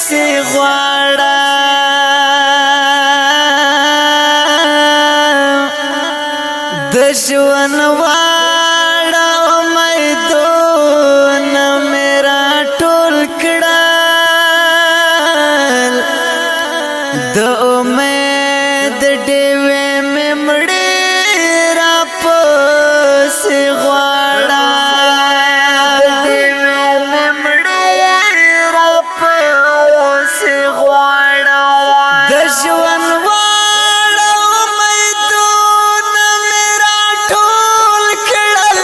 سے غواړه د ژوند واړه امیدونه مې راټول کړل د امید ډېوې مې مړې راپسې غواړه د ژوند واړه امیدونه مې راټول کړل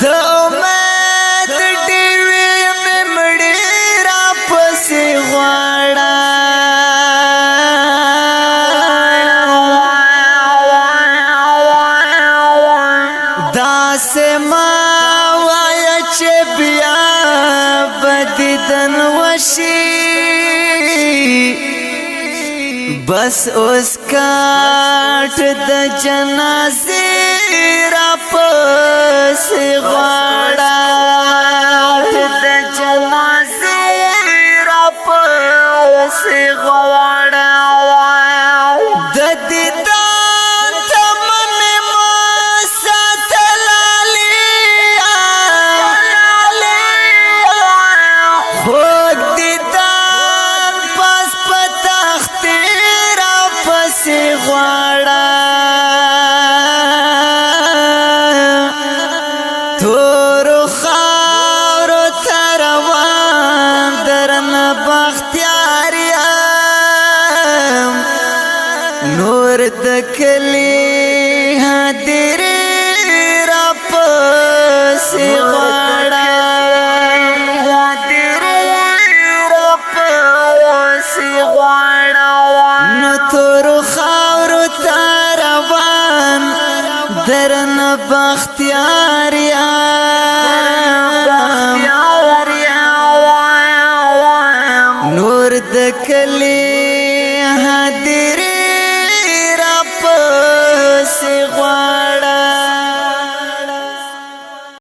د امید ډېوې مې مړې راپسې غواړه داسې ما وایه چې بیا به دیدن وشي بس اوس کاټ د جنازې راپسې غواړه د جنازې راپسې غواړه د دیدن تمه مې مه ساته لاليه خوږ دیدن پس په تختې راپسې غواړه تورو خاورو ته روان درنه بختیار یم نور د کلي هدیرې راپسې غواړه نو تورو خاورو ته روان درنه بختیار یم نور د کلي